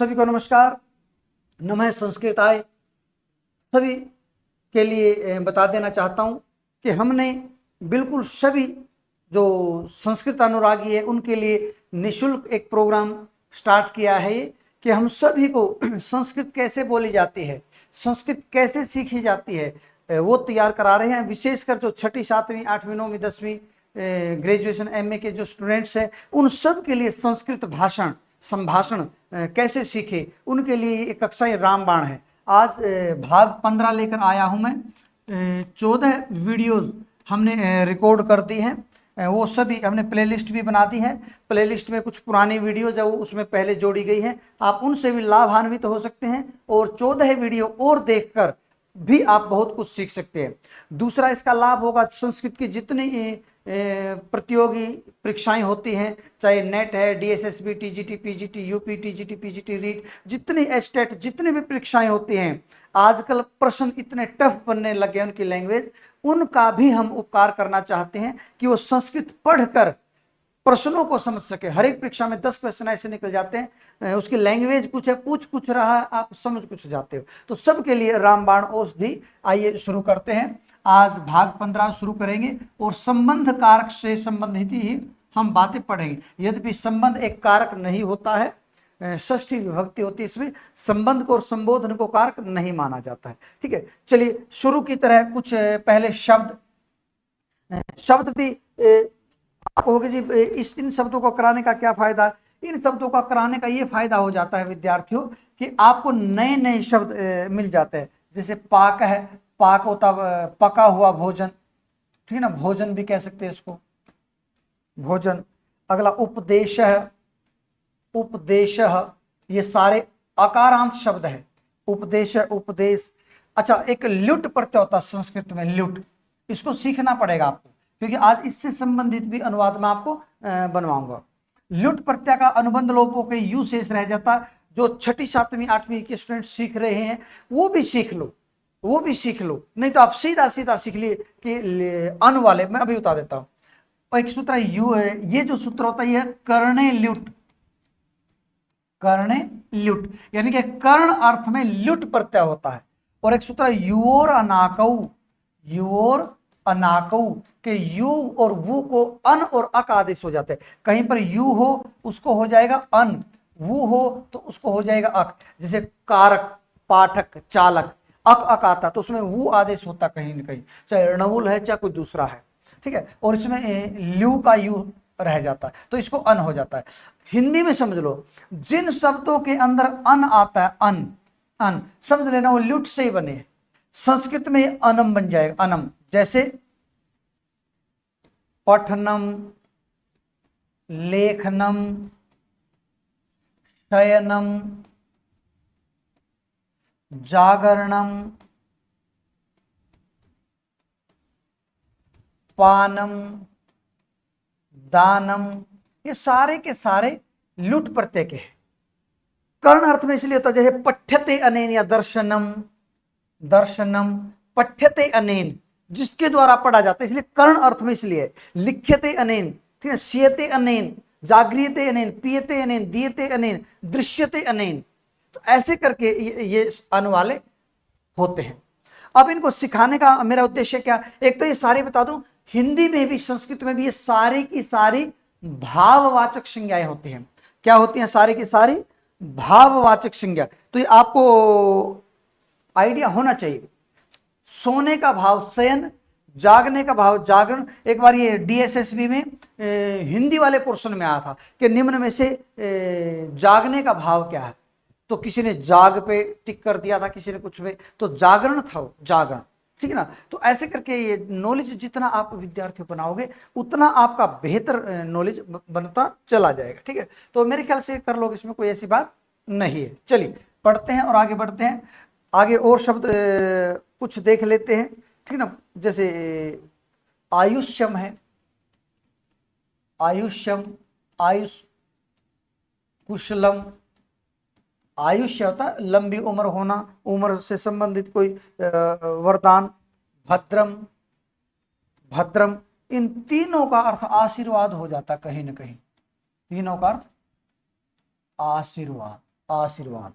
सभी को नमस्कार। नमः संस्कृताय। सभी के लिए बता देना चाहता हूं कि हमने बिल्कुल सभी जो संस्कृत अनुरागी है उनके लिए निःशुल्क एक प्रोग्राम स्टार्ट किया है कि हम सभी को संस्कृत कैसे बोली जाती है, संस्कृत कैसे सीखी जाती है, वो तैयार करा रहे हैं। विशेषकर जो 6ठी 7वीं 8वीं 9वीं 10वीं ग्रेजुएशन MA के जो स्टूडेंट्स हैं उन सब के लिए संस्कृत भाषण संभाषण कैसे सीखे उनके लिए एक कक्षाएं रामबाण है। आज भाग 15 लेकर आया हूं मैं। 14 वीडियोज हमने रिकॉर्ड कर दी हैं, वो सभी हमने प्लेलिस्ट भी बना दी है। प्लेलिस्ट में कुछ पुरानी वीडियोज है वो उसमें पहले जोड़ी गई है, आप उनसे भी लाभान्वित हो सकते हैं और 14 वीडियो और देखकर भी आप बहुत कुछ सीख सकते हैं। दूसरा इसका लाभ होगा, संस्कृत की जितनी प्रतियोगी परीक्षाएं होती हैं, चाहे नेट है, DSSB, TGT, PGT, UP, TGT, PGT, REET, जितनी एस्टेट जितनी भी परीक्षाएं होती हैं, आजकल प्रश्न इतने टफ बनने लगे हैं उनकी लैंग्वेज, उनका भी हम उपकार करना चाहते हैं कि वो संस्कृत पढ़कर प्रश्नों को समझ सके। हर एक परीक्षा में 10 क्वेश्चन ऐसे निकल जाते हैं, उसकी लैंग्वेज कुछ है, पूछ कुछ रहा है, आप समझ कुछ जाते हो। तो सबके लिए रामबाण औषधि। आइए शुरू करते हैं। आज भाग 15 शुरू करेंगे और संबंध कारक से संबंधित ही हम बातें पढ़ेंगे। यद्यपि संबंध एक कारक नहीं होता है, षष्ठी विभक्ति होती है, इसमें संबंध को और संबोधन को कारक नहीं माना जाता है। ठीक है, चलिए शुरू की तरह कुछ पहले शब्द भी कहोगे जी इन शब्दों को कराने का क्या फायदा। इन शब्दों का कराने का ये फायदा हो जाता है विद्यार्थियों कि आपको नए नए शब्द मिल जाते हैं। जैसे पाक है, पाक होता पका हुआ भोजन, ठीक है ना, भोजन भी कह सकते हैं इसको, भोजन। अगला उपदेश है, उपदेश, ये सारे अकारांत शब्द है। उपदेश, उपदेश। अच्छा, एक ल्युट प्रत्यय होता है संस्कृत में, ल्युट, इसको सीखना पड़ेगा आपको क्योंकि आज इससे संबंधित भी अनुवाद में आपको बनवाऊंगा। ल्युट प्रत्यय का अनुबंध लोपों के यू शेष रह जाता। जो 6ठी 7वीं 8वीं के स्टूडेंट सीख रहे हैं वो भी सीख लो, वो भी सीख लो, नहीं तो आप सीधा सीधा सीख लिए कि अन वाले। मैं अभी बता देता हूं। एक सूत्र यू है, ये जो सूत्र होता है कर्णे ल्युट, कर्णे ल्युट यानी कि कर्ण अर्थ में ल्युट प्रत्यय होता है। और एक सूत्र युओर अनाकऊ, युओर अनाकऊ के यू और वू को अन और अक आदेश हो जाते हैं। कहीं पर यू हो उसको हो जाएगा अन, वू हो तो उसको हो जाएगा अक। जैसे कारक, पाठक, चालक, अक आता तो उसमें वू आदेश होता कहीं ना कहीं, चाहे रणवुल है चाहे कोई दूसरा है। ठीक है, और इसमें ल्यू का यू रह जाता है तो इसको अन हो जाता है। हिंदी में समझ लो, जिन शब्दों के अंदर अन आता है, अन अन समझ लेना वो ल्युट से ही बने। संस्कृत में अनम बन जाएगा, अनम। जैसे पठनम, लेखनम, शयनम, जागरणम, पानम, दानम, ये सारे के सारे लुट प्रत्यय के हैं। कर्ण अर्थ में इसलिए होता है जैसे पठ्यते अनेन या दर्शनम, दर्शनम, पठ्यते अनेन जिसके द्वारा पढ़ा जाता है, इसलिए कर्ण अर्थ में इसलिए। लिख्यते अनेन, ठीक है, सीयते अनेन, जागृयते अनेन, पीयते अनेन, दीयते अनेन, दृश्यते अनेन। तो ऐसे करके ये अन वाले होते हैं। अब इनको सिखाने का मेरा उद्देश्य क्या, एक तो ये सारे बता दूं, हिंदी में भी संस्कृत में भी ये सारी की सारी भाववाचक संज्ञाएं होती हैं। क्या होती हैं? सारी की सारी भाववाचक संज्ञा। तो ये आपको आइडिया होना चाहिए। सोने का भाव शयन, जागने का भाव जागरण। एक बार ये DSSB में हिंदी वाले पोर्शन में आया था कि निम्न में से जागने का भाव क्या है, तो किसी ने जाग पे टिक कर दिया था, किसी ने कुछ पे, तो जागरण था वो, जागरण। ठीक है ना, तो ऐसे करके ये नॉलेज जितना आप विद्यार्थी बनाओगे उतना आपका बेहतर नॉलेज बनता चला जाएगा। ठीक है, तो मेरे ख्याल से कर लोगे, इसमें कोई ऐसी बात नहीं है। चलिए पढ़ते हैं और आगे बढ़ते हैं। आगे और शब्द कुछ देख लेते हैं, ठीक है ना। जैसे आयुष्यम है, आयुष्यम, आयुष, कुशलम। आयुष्य होता है लंबी उम्र होना, उम्र से संबंधित कोई वरदान। भद्रम, भद्रम, इन तीनों का अर्थ आशीर्वाद हो जाता कहीं ना कहीं। तीनों का अर्थ आशीर्वाद। आशीर्वाद।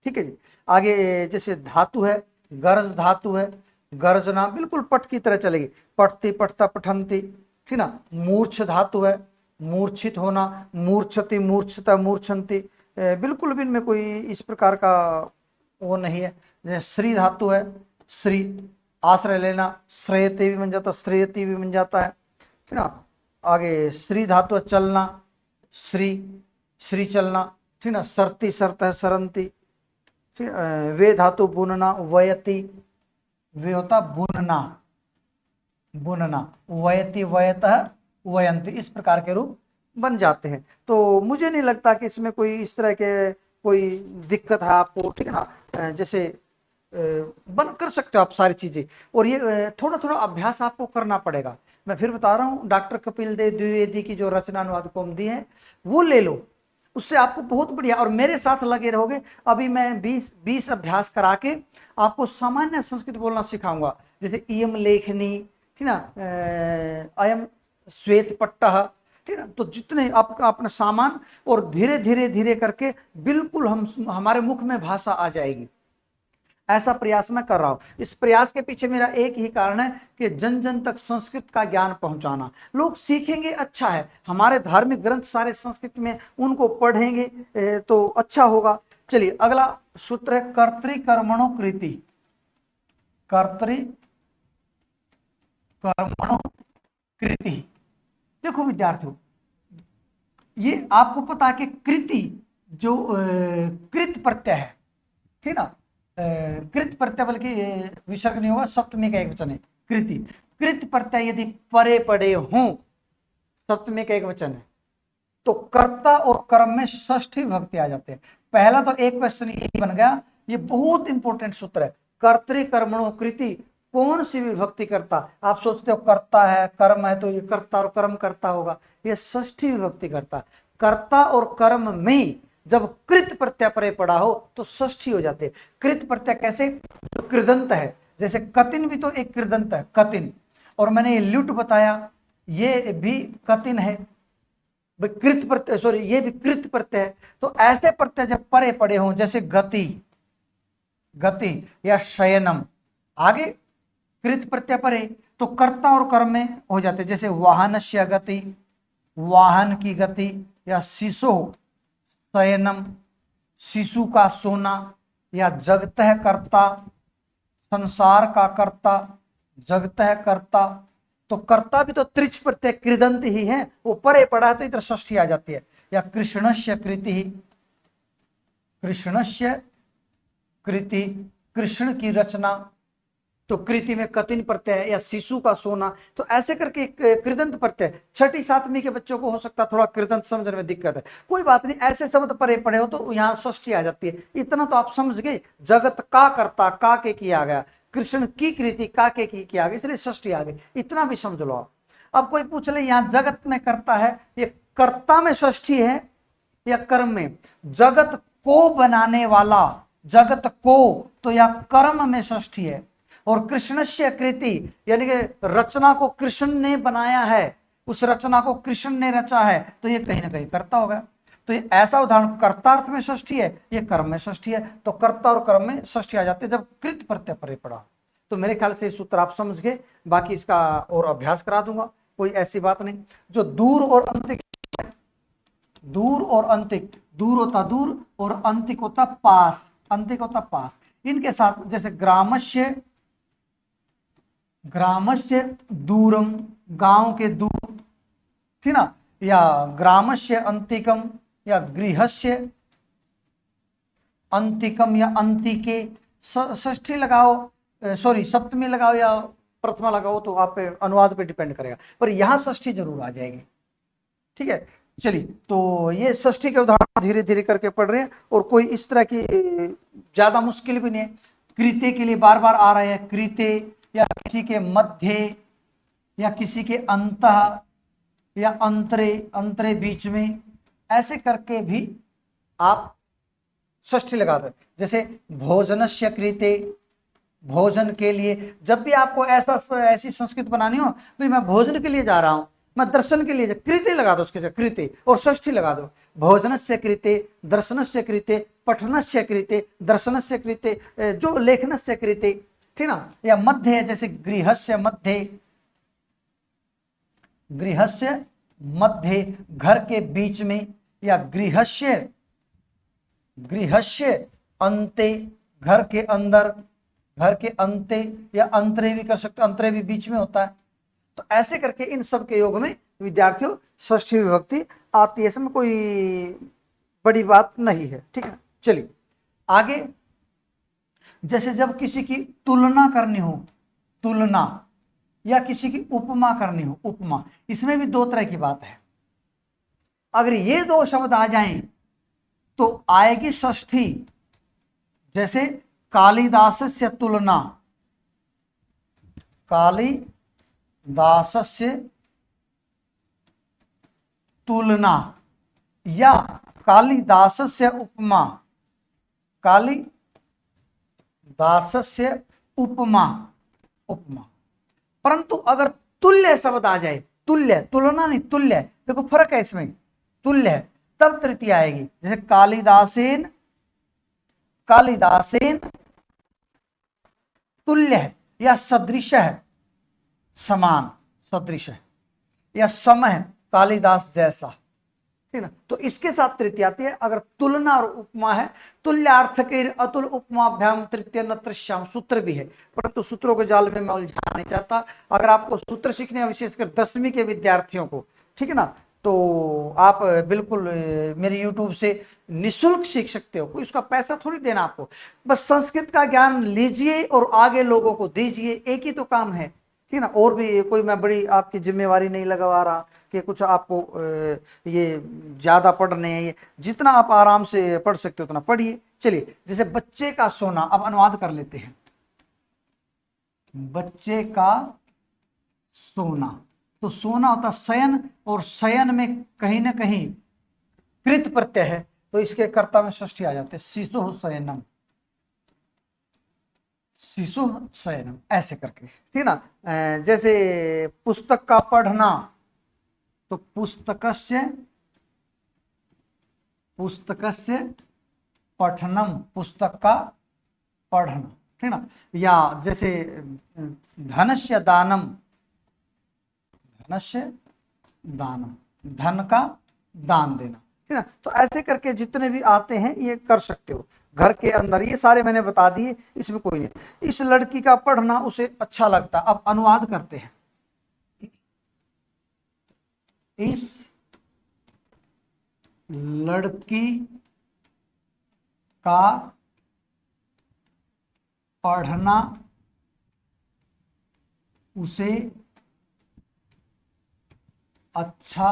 ठीक है जी। आगे जैसे धातु है, गरज धातु है, गर्जना बिल्कुल पट की तरह चलेगी, पठती पठता पठंती। ठीक ना। मूर्छ धातु है, मूर्छित होना, मूर्छति मूर्छता मूर्छन्ति, बिल्कुल भी इनमें कोई इस प्रकार का वो नहीं है। जैसे श्री धातु है, श्री आश्रय लेना, श्रेयते भी बन जाता, श्रेयती भी बन जाता है। ठीक ना। आगे श्री धातु है, चलना, श्री श्री चलना। ठीक ना। सरती सरत है, सरंती। ठीक। वे धातु बुनना, वयति, वे होता बुनना, बुनना, वयति वयतः वयंती, इस प्रकार के रूप बन जाते हैं। तो मुझे नहीं लगता कि इसमें कोई इस तरह के कोई दिक्कत है आपको। ठीक है ना। जैसे बन कर सकते हो आप सारी चीजें, और ये थोड़ा थोड़ा अभ्यास आपको करना पड़ेगा। मैं फिर बता रहा हूँ, डॉक्टर कपिल देव द्विवेदी की जो रचना अनुवाद कौमुदी है वो ले लो, उससे आपको बहुत बढ़िया। और मेरे साथ लगे रहोगे, अभी मैं 20 अभ्यास करा के आपको सामान्य संस्कृत बोलना सिखाऊंगा। जैसे इयम लेखनी, ठीक ना, अयम श्वेत पट्टः। ठीक ना। तो जितने आपका अपना सामान, और धीरे धीरे धीरे करके बिल्कुल हमारे मुख में भाषा आ जाएगी। ऐसा प्रयास मैं कर रहा हूं। इस प्रयास के पीछे मेरा एक ही कारण है कि जन जन तक संस्कृत का ज्ञान पहुंचाना। लोग सीखेंगे, अच्छा है, हमारे धार्मिक ग्रंथ सारे संस्कृत में, उनको पढ़ेंगे तो अच्छा होगा। चलिए अगला सूत्र है कर्तृकर्मणो कृति। कर्तृकर्मणो कृति। देखो विद्यार्थियों, ये आपको पता है कि कृति जो कृत प्रत्यय है, ठीक ना, कृत प्रत्यय बल्कि विसर्ग नहीं होगा, सप्तमी का एक वचन है कृति। कृत प्रत्यय यदि परे पड़े हों, सप्तमी का एक वचन है, तो कर्ता और कर्म में षष्ठी विभक्ति आ जाते हैं। पहला तो एक क्वेश्चन ये बन गया, ये बहुत इंपॉर्टेंट सूत्र है, कर्तृकर्मणो कृति, कौन सी विभक्ति करता। आप सोचते हो कर्ता है, कर्म है, तो ये कर्ता और कर्म करता होगा, ये षष्ठी विभक्ति करता। कर्ता और कर्म में जब कृत प्रत्यय परे पड़ा हो तो षष्ठी हो जाते। कृत प्रत्यय कैसे, तो कृदंत है, जैसे कतिन भी तो एक कृदंत है, कतिन। और मैंने ये ल्युट बताया, ये भी कतिन है, कृत प्रत्यय, सॉरी ये भी कृत प्रत्यय है। तो ऐसे प्रत्यय जब परे पड़े हों, जैसे गति, गति या शयनम, आगे कृत प्रत्यय परे, तो कर्ता और कर्म में हो जाते। जैसे वाहनस्य गति, वाहन की गति, या शिशो शयनम, शिशु का सोना, या जगतः कर्ता, संसार का कर्ता, जगतः कर्ता। तो कर्ता भी तो त्रिच प्रत्यय कृदंत ही है, वो परे पड़ा है तो इधर षष्ठी आ जाती है। या कृष्णस्य कृति, कृष्णस्य कृति, कृष्ण की रचना, तो कृति में कतिन प्रत्यय, या शिशु का सोना। तो ऐसे करके कृदंत प्रत्यय, छठी सातवीं के बच्चों को हो सकता है थोड़ा कृदंत समझने में दिक्कत है, कोई बात नहीं, ऐसे शब्द परे पड़े हो तो यहाँ षष्ठी आ जाती है। इतना तो आप समझ गए, जगत का कर्ता, का के किया गया, कृष्ण की कृति, का के की किया गया, इसलिए षष्ठी आ गई, इतना भी समझ लो आप। अब कोई पूछ ले यहाँ जगत में करता है, ये कर्ता में षष्ठी है या कर्म में, जगत को बनाने वाला, जगत को, तो या कर्म में षष्ठी है। और कृष्णस्य कृति यानी कि रचना को कृष्ण ने बनाया है, उस रचना को कृष्ण ने रचा है, तो ये कहीं ना कहीं कर्ता होगा। तो ये ऐसा उदाहरण, कर्तार्थ में षष्ठी है, ये कर्म में षष्ठी है, तो कर्ता और कर्म में षष्ठी आ जाते हैं जब कृत प्रत्यय परे पड़ा। तो मेरे ख्याल से सूत्र आप समझ गए, बाकी इसका और अभ्यास करा दूंगा, कोई ऐसी बात नहीं। जो दूर और अंतिक, दूर और अंतिक, दूर होता दूर और अंतिक होता पास, अंतिक होता पास, इनके साथ जैसे ग्रामस्य, ग्रामस्य दूरम, गांव के दूर, ठीक ना, या ग्रामस्य अंतिकम, या गृहस्य अंतिकम, या अंतिके। षष्ठी लगाओ, सॉरी सप्तमी लगाओ या प्रथमा लगाओ, तो आप पे अनुवाद पे डिपेंड करेगा, पर यहां षष्ठी जरूर आ जाएगी। ठीक है, चलिए, तो ये षष्ठी के उदाहरण धीरे धीरे करके पढ़ रहे हैं, और कोई इस तरह की ज्यादा मुश्किल भी नहीं है। कृत्य के लिए बार बार आ रहे हैं, कृत्य, या किसी के मध्य, या किसी के अंतः, या अंतरे, अंतरे बीच में, ऐसे करके भी आप षष्ठी लगा दो। जैसे भोजनस्य कृते, भोजन के लिए, जब भी आपको ऐसी संस्कृत बनानी हो, भाई मैं भोजन के लिए जा रहा हूं, मैं दर्शन के लिए, कृते लगा दो उसके जगह, कृते और षष्ठी लगा दो। भोजनस्य कृते, दर्शनस्य कृते, पठनस्य कृते, दर्शनस्य कृते, जो लेखनस्य कृते, ठीक ना। या मध्य है, जैसे गृहस्य मध्य, गृहस्य मध्य घर के बीच में, या गृहस्य, गृहस्य अन्ते घर के अंदर, घर के अंते, या अंतरे भी कर सकते, अंतरे भी बीच में होता है। तो ऐसे करके इन सब के योग में विद्यार्थियों षष्ठी विभक्ति आती है, इसमें कोई बड़ी बात नहीं है, ठीक है। चलिए आगे, जैसे जब किसी की तुलना करनी हो, तुलना, या किसी की उपमा करनी हो, उपमा, इसमें भी दो तरह की बात है। अगर ये दो शब्द आ जाएं तो आएगी षष्ठी, जैसे कालिदासस्य तुलना, कालिदासस्य तुलना, या कालिदासस्य उपमा, कालिदासस्य उपमा, उपमा। परंतु अगर तुल्य शब्द आ जाए, तुल्य, तुलना नहीं, तुल्य, देखो फर्क है इसमें, तुल्य है, तब तृतीय आएगी। जैसे कालिदासेन, कालिदासेन तुल्य है, या सदृश है, समान, सदृश है, या सम है, कालिदास जैसा, ठीक ना। तो इसके साथ तृतीय आती है। अगर तुलना और उपमा है, तुल्यार्थ के अतुल उपमाभ्याम तृतीय न तृश्याम, सूत्र भी है, परंतु सूत्रों के जाल में मैं उलझाना नहीं चाहता। अगर आपको सूत्र सीखने हैं, विशेषकर 10वीं के विद्यार्थियों को, ठीक है ना, तो आप बिल्कुल मेरे YouTube से निःशुल्क सीख सकते हो, कोई उसका पैसा थोड़ी देना आपको, बस संस्कृत का ज्ञान लीजिए और आगे लोगों को दीजिए, एक ही तो काम है, ठीक ना। और भी कोई मैं बड़ी आपकी जिम्मेवारी नहीं लगवा रहा कि कुछ आपको ये ज्यादा पढ़ने हैं, ये जितना आप आराम से पढ़ सकते हो उतना पढ़िए। चलिए, जैसे बच्चे का सोना, अब अनुवाद कर लेते हैं। बच्चे का सोना, तो सोना होता शयन, और शयन में कहीं ना कहीं कृत प्रत्यय है, तो इसके कर्ता में षष्ठी आ जाते, शिशु शयनम, शिशु शयनम, ऐसे करके, ठीक ना। जैसे पुस्तक का पढ़ना, तो पुस्तकस्य, पुस्तकस्य पठनम, पुस्तक का पढ़ना, ठीक ना। या जैसे धनस्य दानम, धनस्य दानम, धन का दान देना, ठीक ना। तो ऐसे करके जितने भी आते हैं ये कर सकते हो घर के अंदर, ये सारे मैंने बता दिए, इसमें कोई नहीं। इस लड़की का पढ़ना उसे अच्छा लगता। अब अनुवाद करते हैं। इस लड़की का पढ़ना उसे अच्छा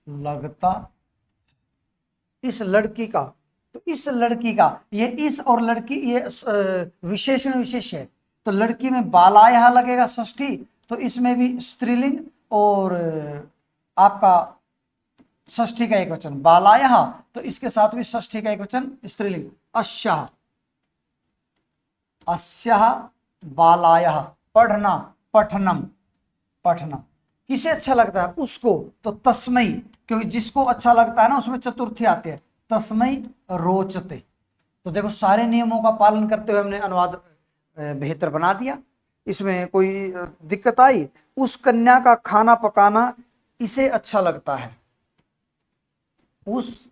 लगता। इस लड़की का, तो इस लड़की का, ये इस और लड़की, ये विशेषण विशेष है, तो लड़की में बालायः लगेगा षष्ठी, तो इसमें भी स्त्रीलिंग और आपका षष्ठी का एक वचन बालायः, तो इसके साथ भी षष्ठी का एक वचन स्त्रीलिंग अस्याः, अस्याः बालायः, पढ़ना, पठनम, पठनम। किसे अच्छा लगता है? उसको, तो तस्मै, क्योंकि जिसको अच्छा लगता है ना उसमें चतुर्थी आती है, तस्मै रोचते। तो देखो सारे नियमों का पालन करते हुए हमने अनुवाद बेहतर बना दिया, इसमें कोई दिक्कत आई? उस कन्या का खाना पकाना इसे अच्छा लगता है, उस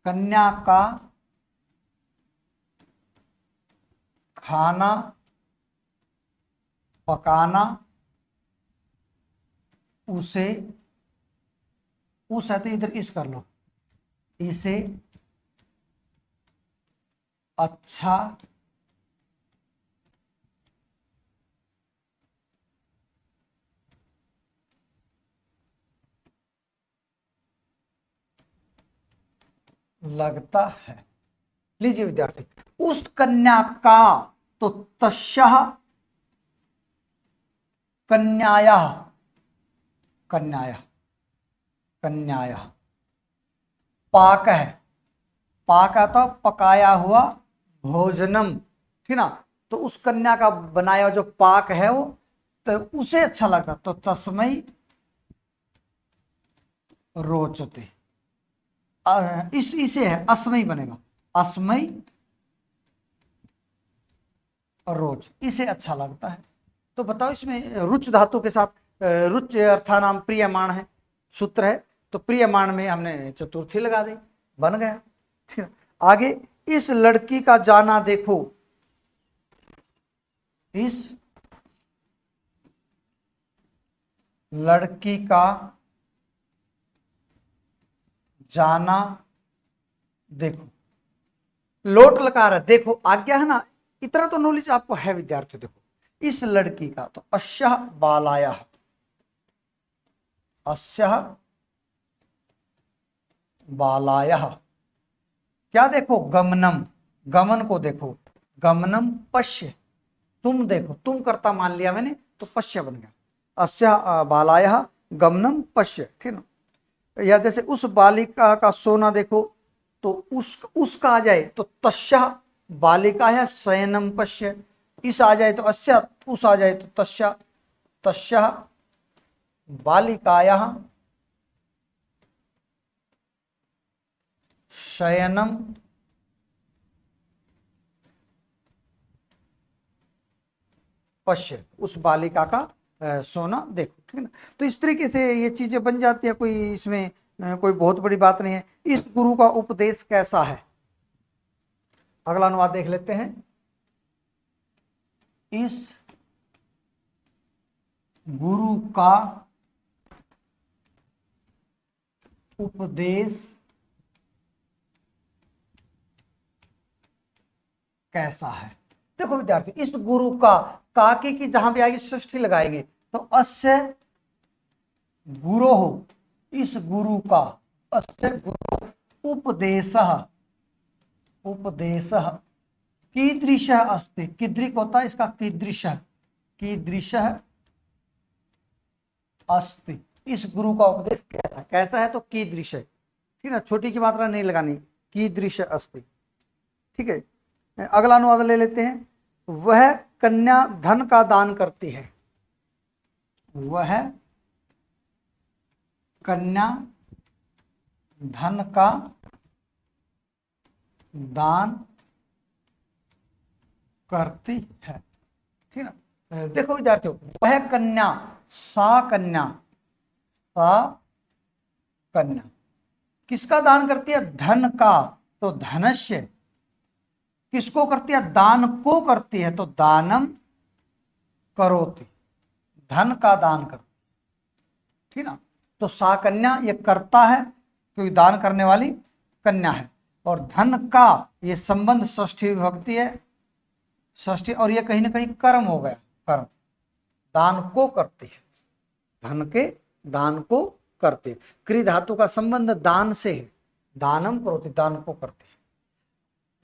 कन्या का खाना पकाना उसे, उस है तो इधर इस कर लो, इसे अच्छा लगता है। लीजिए विद्यार्थी, उस कन्या का, तो तस्याः कन्यायाः, कन्यायाः, कन्यायाः। पाक है, पाक तो पकाया हुआ भोजनम, ठीक ना। तो उस कन्या का बनाया जो पाक है वो, तो उसे अच्छा लगता, तो तस्मै रोचते, इस इसे है अस्मयी बनेगा, अस्मयी रोच, इसे अच्छा लगता है। तो बताओ इसमें रुच धातु के साथ रुच अर्थानाम प्रियमाण है, सूत्र है, तो प्रियमाण में हमने चतुर्थी लगा दी, बन गया। ठीक है, आगे इस लड़की का जाना देखो, इस लड़की का जाना देखो, लोट लकार है, देखो आज्ञा है ना, इतना तो नॉलेज आपको है विद्यार्थी। देखो इस लड़की का, तो अस्यः बालायाः, अस्यः बालायाः क्या देखो, गमनम, गमन को देखो, गमनम पश्य, तुम देखो, तुम कर्ता मान लिया मैंने तो पश्य बन गया, अस्यः बालायाः गमनम पश्य। ठीक ना, या जैसे उस बालिका का सोना देखो, तो उसका आ जाए तो तस्या बालिका है शयनम पश्य, इस आ जाए तो अस्या, उस आ जाए तो तस्या, तस्या बालिकायाः शयनम पश्य, उस बालिका का सोना देखो। ठीक है ना, तो इस तरीके से ये चीजें बन जाती है, कोई इसमें कोई बहुत बड़ी बात नहीं है। इस गुरु का उपदेश कैसा है, अगला अनुवाद देख लेते हैं। इस गुरु का उपदेश कैसा है। देखो विद्यार्थी, इस गुरु का काके की जहां भी आएगी षष्ठी लगाएंगे, तो अस्य गुरो हो, इस गुरु का, अस्य गुरु उपदेशः, उपदेशः कीदृशः अस्ति, कीदृक होता है इसका कीदृशः, कीदृशः अस्ति, इस गुरु का उपदेश कैसा, कैसा है तो कीदृश है। ठीक है, छोटी की मात्रा नहीं लगानी, कीदृश अस्ति। ठीक है, अगला अनुवाद ले लेते हैं। वह कन्या धन का दान करती है, वह कन्या धन का दान करती है। ठीक है, देखो विद्यार्थियों, वह कन्या, सा कन्या, सा कन्या किसका दान करती है, धन का, तो धनस्य किसको करती है, दान को करती है, तो दानम करोति, धन का दान करती। ठीक ना, तो सा कन्या ये करता है क्योंकि दान करने वाली कन्या है, और धन का ये संबंध षष्ठी विभक्ति है, षष्ठी, और ये कहीं ना कहीं कर्म हो गया, कर्म, दान को करती है, धन के दान को करते, क्री धातु का संबंध दान से है, दानम करोति, दान को करते हैं।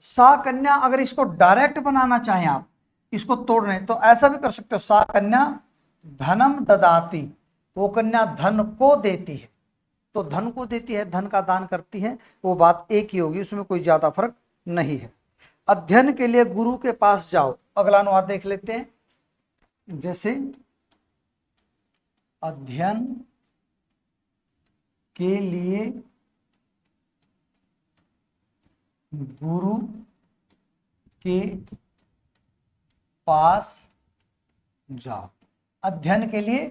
सा कन्या, अगर इसको डायरेक्ट बनाना चाहें आप, इसको तोड़ रहे तो ऐसा भी कर सकते हो, सा कन्या धनम ददाती, वो कन्या धन को देती है, तो धन को देती है, धन का दान करती है, वो बात एक ही होगी, उसमें कोई ज्यादा फर्क नहीं है। अध्ययन के लिए गुरु के पास जाओ, अगला अनुवाद देख लेते हैं। जैसे अध्ययन के लिए गुरु के पास जाओ, अध्ययन के लिए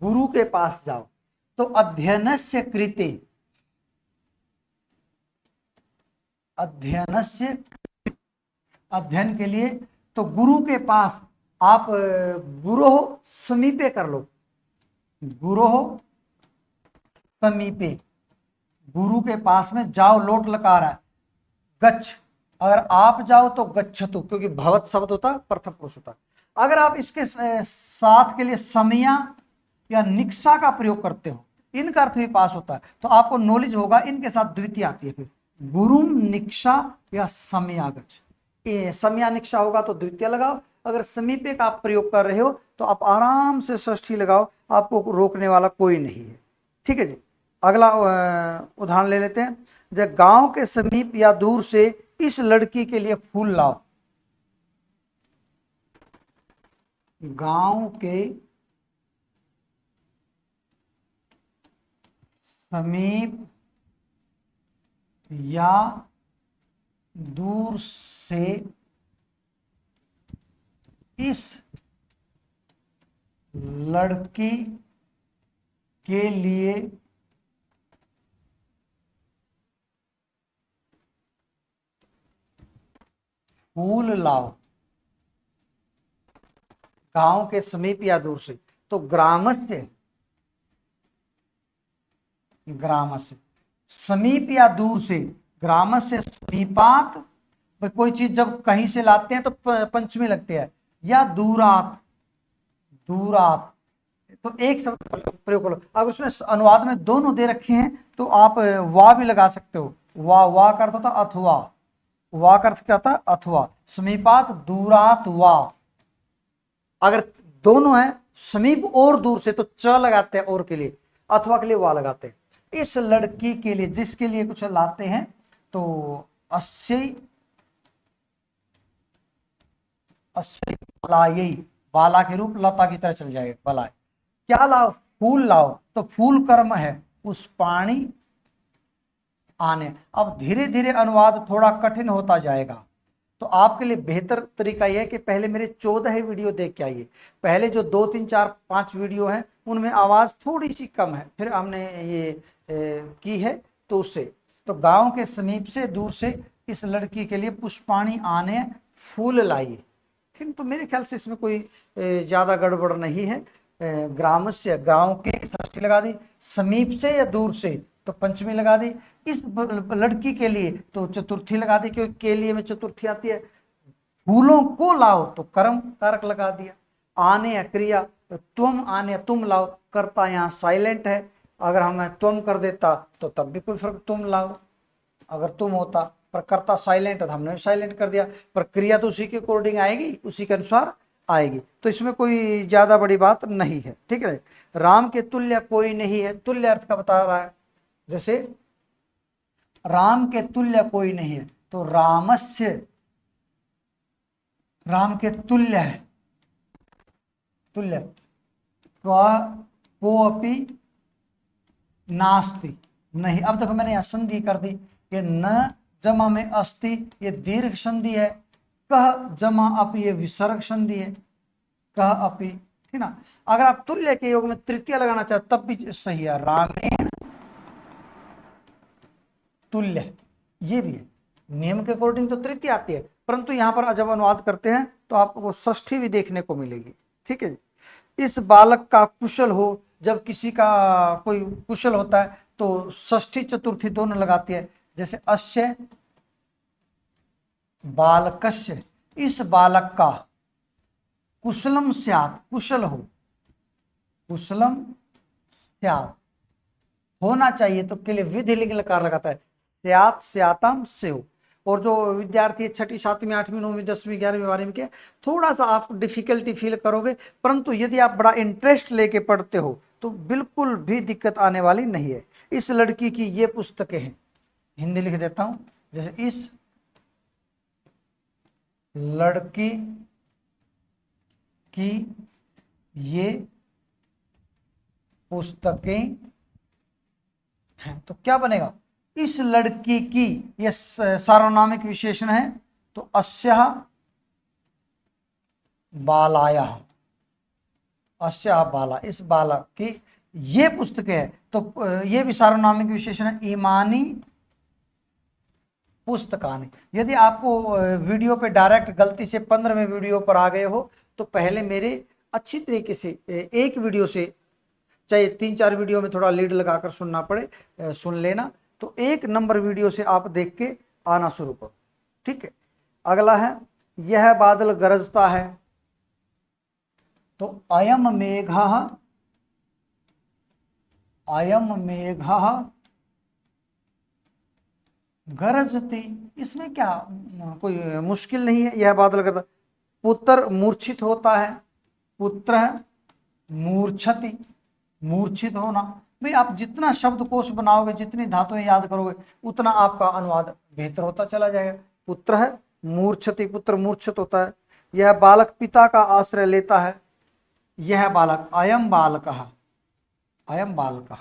गुरु के पास जाओ, तो अध्ययनस्य कृते, अध्ययनस्य, अध्ययन के लिए, तो गुरु के पास आप गुरो समीपे कर लो, गुरो समीपे, गुरु के पास में जाओ, लोट लकार है, गच्छ, अगर आप जाओ तो गच्छतु, क्योंकि भवत शब्द होता है, प्रथम पुरुष होता है। अगर आप इसके साथ के लिए समया या निक्सा का प्रयोग करते हो, इनका अर्थ भी पास होता है, तो आपको नॉलेज होगा, इनके साथ द्वितीय आती है, फिर गुरुम निक्सा या समया गच्छ, समया निक्सा होगा तो द्वितीय लगाओ, अगर समीपे का आप प्रयोग कर रहे हो तो आप आराम से षष्ठी लगाओ, आपको रोकने वाला कोई नहीं है। ठीक है जी, अगला उदाहरण ले लेते हैं। जब गांव के समीप या दूर से इस लड़की के लिए फूल लाओ, गांव के समीप या दूर से इस लड़की के लिए फूल लाओ। गांव के समीप या दूर से, तो ग्रामस्य, ग्रामस्य समीप या दूर से, ग्रामस्य समीपात, भाई कोई चीज जब कहीं से लाते हैं तो पंचमी लगते हैं, या दूरात, दूरात, तो एक शब्द प्रयोग करो। अगर उसमें अनुवाद में दोनों दे रखे हैं तो आप वा भी लगा सकते हो। वा का अर्थ होता अथवा, वा का अर्थ क्या था अथवा, समीपात दूरात वा। अगर दोनों है समीप और दूर से तो च लगाते हैं और के लिए, अथवा के लिए वा लगाते हैं। इस लड़की के लिए, जिसके लिए कुछ लाते हैं तो अस्सी बालायै, बाला के रूप लता की तरह चल जाएगा बाला। क्या लाओ, फूल लाओ, तो फूल कर्म है पुष्पाणि आने। अब धीरे धीरे अनुवाद थोड़ा कठिन होता जाएगा, तो आपके लिए बेहतर तरीका यह है कि पहले मेरे 14 ही वीडियो देख के आइए। पहले जो 2 3 4 5 वीडियो हैं उनमें आवाज़ थोड़ी सी कम है, फिर हमने ये की है तो उससे, तो गांव के समीप से दूर से इस लड़की के लिए पुष्पाणि आने, फूल लाइए। ठीक, तो मेरे ख्याल से इसमें कोई ज़्यादा गड़बड़ नहीं है। ग्रामस्य, गांव के षष्ठी लगा दी, समीप से या दूर से तो पंचमी लगा दी, इस लड़की के लिए तो चतुर्थी लगा दी क्योंकि के लिए में चतुर्थी आती है। फूलों को लाओ तो कर्म कारक लगा दिया। आने या क्रिया, तो तुम आने, तुम लाओ, कर्ता यहाँ साइलेंट है, अगर हमें तुम कर देता तो तब भी कोई फर्क, तुम लाओ अगर तुम होता, पर कर्ता साइलेंट है तो हमने साइलेंट कर दिया, पर क्रिया तो उसी के अकॉर्डिंग आएगी, उसी के अनुसार आएगी, तो इसमें कोई ज्यादा बड़ी बात नहीं है। ठीक है, राम के तुल्य कोई नहीं है, तुल्य अर्थ का बता रहा है, जैसे राम के तुल्य कोई नहीं है तो रामस्य, राम के तुल्य है, तुल्य को अपि नास्ति, नहीं। अब देखो मैंने यहां संधि कर दी, ये न जमा में अस्ति, ये दीर्घ संधि है, कह जमा अपि ये विसर्ग संधि है, कह अपि, ठीक ना। अगर आप तुल्य के योग में तृतीय लगाना चाहते तब भी सही है, रामेण तुल्य, ये भी है। नियम के अकॉर्डिंग तो तृतीय आती है, परंतु यहां पर जब अनुवाद करते हैं तो आपको षष्ठी भी देखने को मिलेगी। ठीक है, इस बालक का कुशल हो, जब किसी का कोई कुशल होता है तो षष्ठी चतुर्थी दोनों लगाती है, जैसे अस्य बालकस्य, इस बालक का कुशलम स्यात्, कुशल हो, कुशलम स्यात् होना चाहिए, तो के लिए विधि लिंग लकार लगाता है, स्यात् स्यातम से हो। और जो विद्यार्थी 6ठी 7वीं 8वीं 9वीं 10वीं 11वीं 12वीं के, थोड़ा सा आप डिफिकल्टी फील करोगे, परंतु यदि आप बड़ा इंटरेस्ट लेके पढ़ते हो तो बिल्कुल भी दिक्कत आने वाली नहीं है। इस लड़की की ये पुस्तकें हैं, हिंदी लिख देता हूं, जैसे इस लड़की की ये पुस्तकें हैं, तो क्या बनेगा, इस लड़की की, ये सार्वनामिक विशेषण है, तो अस्याः बालायाः, अस्याः बाला, इस बालक की ये पुस्तकें है, तो ये भी सार्वनामिक विशेषण है, इमानी पुस्तकानि। यदि आपको वीडियो पे डायरेक्ट गलती से 15वें वीडियो पर आ गए हो तो पहले मेरे अच्छी तरीके से एक वीडियो से, चाहे 3 4 वीडियो में थोड़ा लीड लगाकर सुनना पड़े, सुन लेना, तो 1 नंबर वीडियो से आप देख के आना शुरू करो। ठीक है, अगला है, यह बादल गरजता है, तो अयम मेघः, अयम मेघः गरजति, इसमें क्या कोई मुश्किल नहीं है, यह बादल गरजता। पुत्र मूर्छित होता है, पुत्र मूर्छति, मूर्छित होना। भाई आप जितना शब्दकोश बनाओगे, जितनी धातुएं याद करोगे, उतना आपका अनुवाद बेहतर होता चला जाएगा। पुत्र है मूर्छति, पुत्र मूर्छित होता है। यह बालक पिता का आश्रय लेता है, यह बालक, अयम बालकः, अयम बालकः,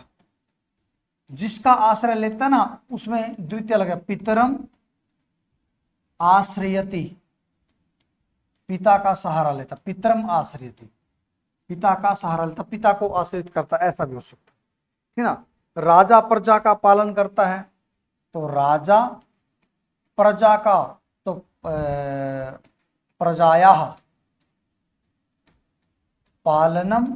जिसका आश्रय लेता ना उसमें द्वितीय लगे, पितरम आश्रयति, पिता का सहारा लेता, पितरम आश्रयति, पिता का सहारा लेता, पिता को आश्रित करता, ऐसा भी हो सकता है ना। राजा प्रजा का पालन करता है, तो राजा प्रजा का, तो प्रजाया पालनम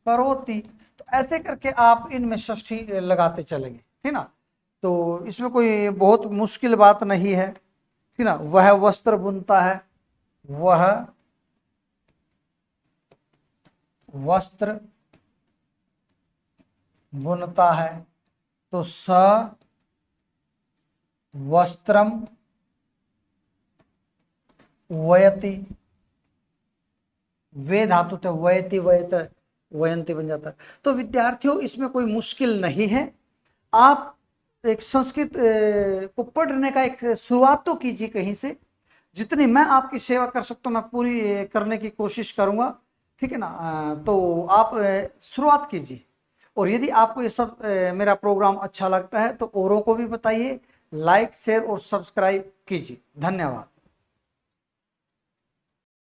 करोति। तो ऐसे करके आप इनमें षष्ठी लगाते चलेंगे, ठीक ना। तो इसमें कोई बहुत मुश्किल बात नहीं है, ठीक ना। वह वस्त्र बुनता है, वह वस्त्र बुनता है, तो स वस्त्रम वयति, वे धातु थे, वयति वयत वयंती बन जाता है। तो विद्यार्थियों इसमें कोई मुश्किल नहीं है, आप एक संस्कृत को पढ़ने का एक शुरुआत तो कीजिए कहीं से। जितनी मैं आपकी सेवा कर सकता हूँ मैं पूरी करने की कोशिश करूंगा, ठीक है ना। तो आप शुरुआत कीजिए, और यदि आपको ये सब मेरा प्रोग्राम अच्छा लगता है तो औरों को भी बताइए, लाइक शेयर और सब्सक्राइब कीजिए। धन्यवाद।